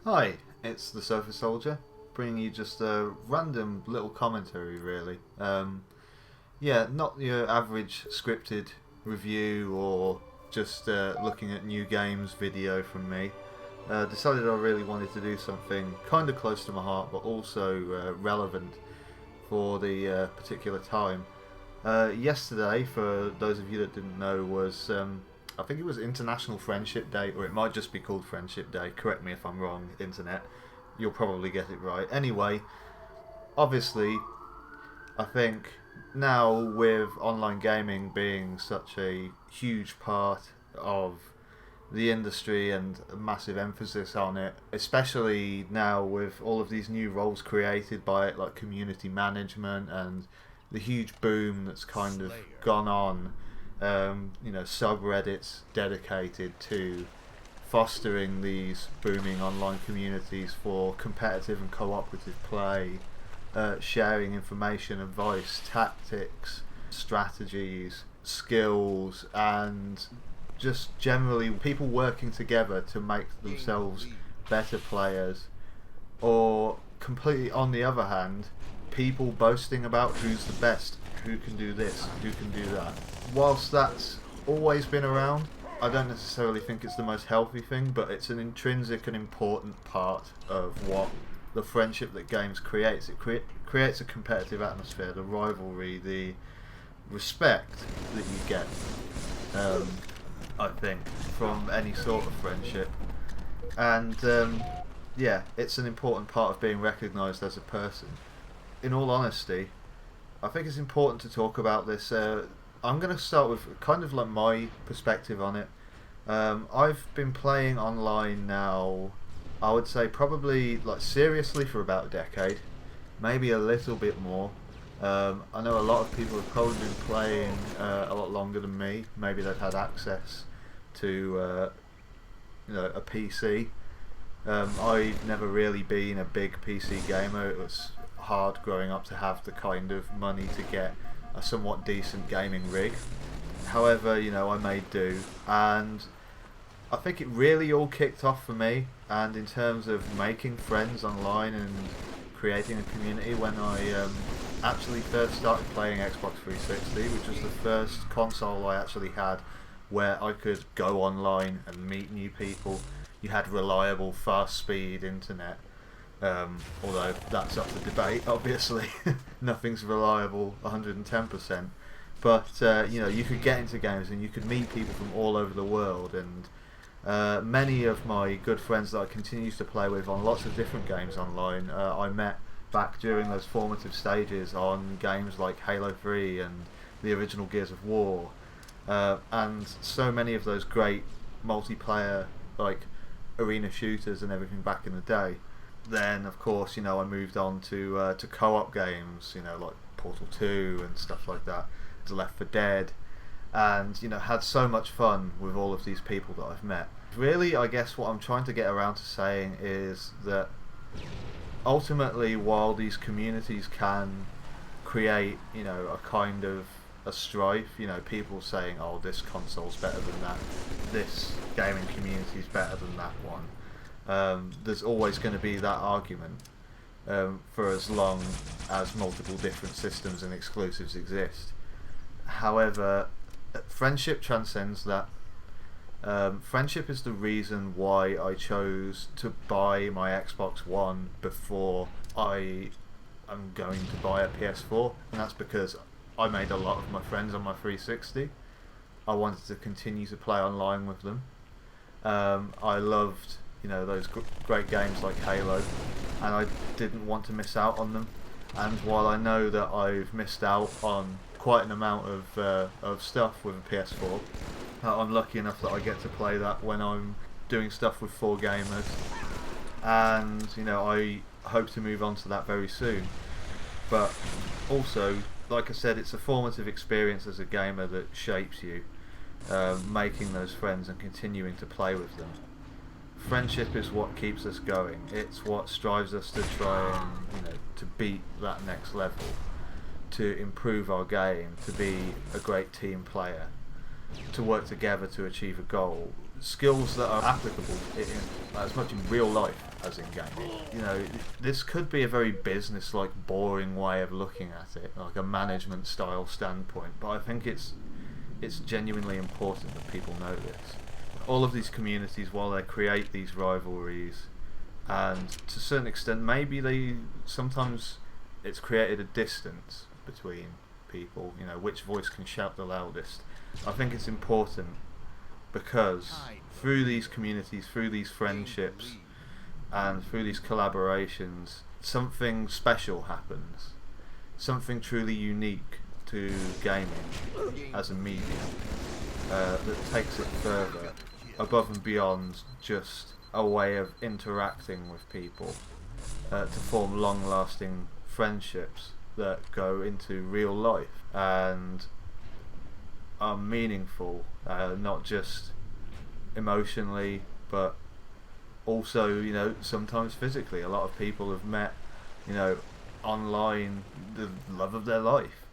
Hi, it's the Sofa Soldier, bringing you just a random little commentary, really. Yeah, not your average scripted review or just looking at new games video from me. Decided I really wanted to do something kind of close to my heart, but also relevant for the particular time. Yesterday, for those of you that didn't know, was I think it was International Friendship Day, or it might just be called Friendship Day. Correct me if I'm wrong, Internet. You'll probably get it right. Anyway, obviously, I think now with online gaming being such a huge part of the industry and a massive emphasis on it, especially now with all of these new roles created by it, like community management and the huge boom that's kind of gone on. Subreddits dedicated to fostering these booming online communities for competitive and cooperative play, sharing information, advice, tactics, strategies, skills, and just generally people working together to make themselves better players. Or completely on the other hand, people boasting about who's the best, who can do this, who can do that. Whilst that's always been around, I don't necessarily think it's the most healthy thing, but it's an intrinsic and important part of what the friendship that games creates. It creates a competitive atmosphere, the rivalry, the respect that you get, I think, from any sort of friendship. And yeah, it's an important part of being recognised as a person. In all honesty, I think it's important to talk about this. I'm going to start with kind of like my perspective on it. I've been playing online now, I would say probably like seriously for about a decade, maybe a little bit more. I know a lot of people have probably been playing a lot longer than me. Maybe they've had access to a PC. I've never really been a big PC gamer. It was hard growing up to have the kind of money to get a somewhat decent gaming rig. However, I made do, and I think it really all kicked off for me. And in terms of making friends online and creating a community, when I actually first started playing Xbox 360, which was the first console I actually had where I could go online and meet new people. You had reliable, fast speed internet. Although that's up for debate, obviously. Nothing's reliable 110%. But, you could get into games and you could meet people from all over the world. And many of my good friends that I continue to play with on lots of different games online, I met back during those formative stages on games like Halo 3 and the original Gears of War. And so many of those great multiplayer, like, arena shooters and everything back in the day. Then, of course, I moved on to co-op games, like Portal 2 and stuff like that, Left 4 Dead, and had so much fun with all of these people that I've met. Really, I guess what I'm trying to get around to saying is that ultimately, while these communities can create, a kind of a strife, people saying, oh, this console's better than that, this gaming community's better than that one. There's always going to be that argument for as long as multiple different systems and exclusives exist. However, friendship transcends that. Friendship is the reason why I chose to buy my Xbox One before I am going to buy a PS4, and that's because I made a lot of my friends on my 360. I wanted to continue to play online with them. I loved those great games like Halo, and I didn't want to miss out on them. And while I know that I've missed out on quite an amount of stuff with a PS4, I'm lucky enough that I get to play that when I'm doing stuff with 4Gamers, and I hope to move on to that very soon. But also, like I said, it's a formative experience as a gamer that shapes you, making those friends and continuing to play with them. Friendship is what keeps us going. It's what strives us to try and to beat that next level, to improve our game, to be a great team player, to work together to achieve a goal. Skills that are applicable as much in real life as in gaming. You know, this could be a very business-like, boring way of looking at it, like a management style standpoint, but I think it's genuinely important that people know this. All of these communities, while they create these rivalries, and to a certain extent maybe sometimes it's created a distance between people, you know, which voice can shout the loudest. I think it's important because through these communities, through these friendships, and through these collaborations, something special happens. Something truly unique to gaming as a medium that takes it further, above and beyond just a way of interacting with people, to form long-lasting friendships that go into real life and are meaningful, not just emotionally but also, you know, sometimes physically. A lot of people have met, you know, online the love of their life,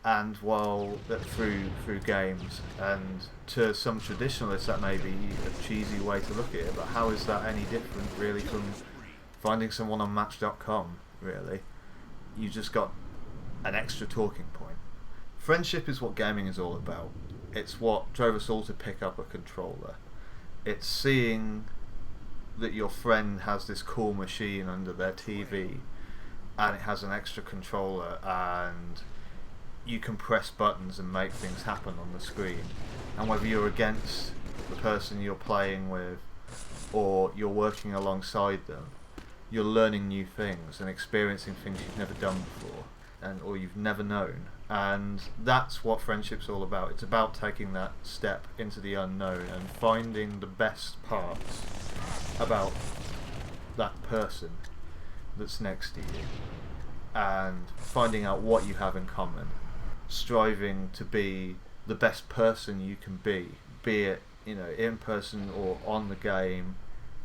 and while through games, and to some traditionalists that may be a cheesy way to look at it, but how is that any different really from finding someone on Match.com? Really, you just got an extra talking point. Friendship is what gaming is all about. It's what drove us all to pick up a controller. It's seeing that your friend has this cool machine under their TV and it has an extra controller, and you can press buttons and make things happen on the screen, and whether you're against the person you're playing with or you're working alongside them, you're learning new things and experiencing things you've never done before or you've never known. And that's what friendship's all about. It's about taking that step into the unknown and finding the best parts about that person that's next to you, and finding out what you have in common, striving to be the best person you can be it, you know, in person or on the game.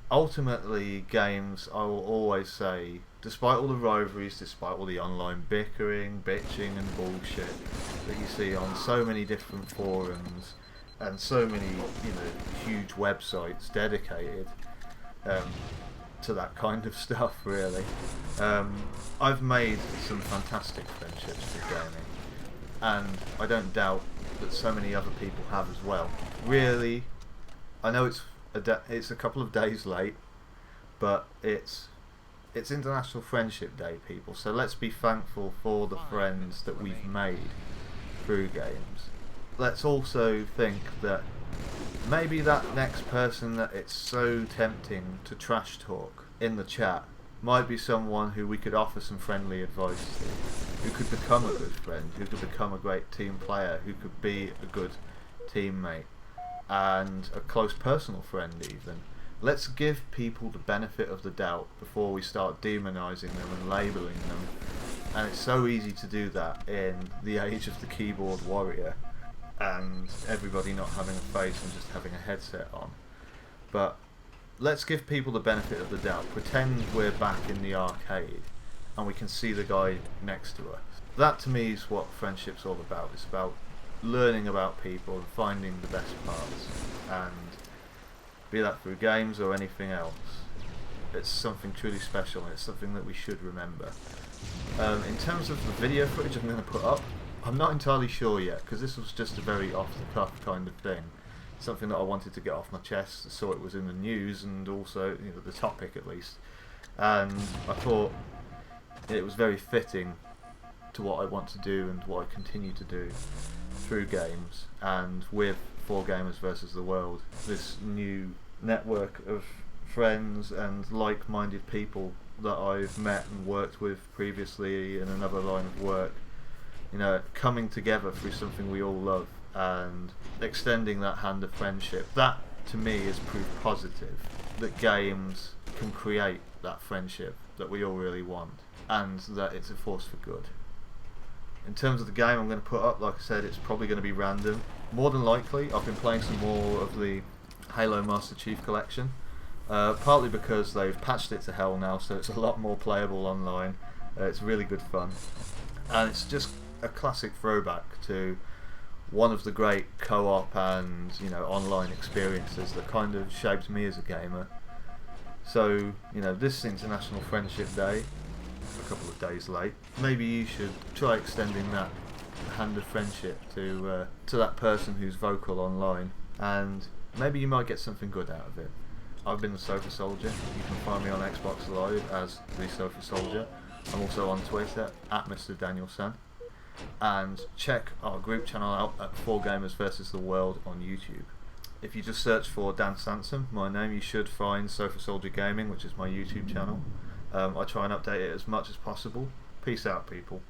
Ultimately, games, I will always say, despite all the rivalries, despite all the online bickering, bitching and bullshit that you see on so many different forums and so many, you know, huge websites dedicated to that kind of stuff, really, I've made some fantastic friendships with gaming, and I don't doubt that so many other people have as well. Really, I know it's a couple of days late, but it's International Friendship Day, people, so let's be thankful for the friends that we've made through games. Let's also think that maybe that next person that it's so tempting to trash talk in the chat might be someone who we could offer some friendly advice to, who could become a good friend, who could become a great team player, who could be a good teammate and a close personal friend even. Let's give people the benefit of the doubt before we start demonising them and labelling them. And it's so easy to do that in the age of the keyboard warrior and everybody not having a face and just having a headset on. But let's give people the benefit of the doubt. Pretend we're back in the arcade and we can see the guy next to us. That to me is what friendship's all about. It's about learning about people and finding the best parts, and be that through games or anything else, it's something truly special, and it's something that we should remember. In terms of the video footage I'm going to put up, I'm not entirely sure yet, because this was just a very off-the-cuff kind of thing, something that I wanted to get off my chest. I saw it was in the news, and also, you know, the topic at least, and I thought it was very fitting to what I want to do and what I continue to do through games and with 4Gamers versus the World, this new network of friends and like-minded people that I've met and worked with previously in another line of work, you know, coming together through something we all love and extending that hand of friendship. That to me is proof positive that games can create that friendship that we all really want, and that it's a force for good. In terms of the game I'm going to put up, like I said, it's probably going to be random. More than likely, I've been playing some more of the Halo Master Chief Collection, partly because they've patched it to hell now, so it's a lot more playable online. It's really good fun, and it's just a classic throwback to one of the great co-op and, you know, online experiences that kind of shaped me as a gamer. So, you know, this is International Friendship Day, a couple of days late. Maybe you should try extending that hand of friendship to that person who's vocal online, and maybe you might get something good out of it. I've been the Sofa Soldier. You can find me on Xbox Live as the Sofa Soldier. I'm also on Twitter at Mr. Danielson. And check our group channel out at 4Gamers vs the World on YouTube. If you just search for Dan Sansom, my name, you should find Sofa Soldier Gaming, which is my YouTube channel. I try and update it as much as possible. Peace out, people.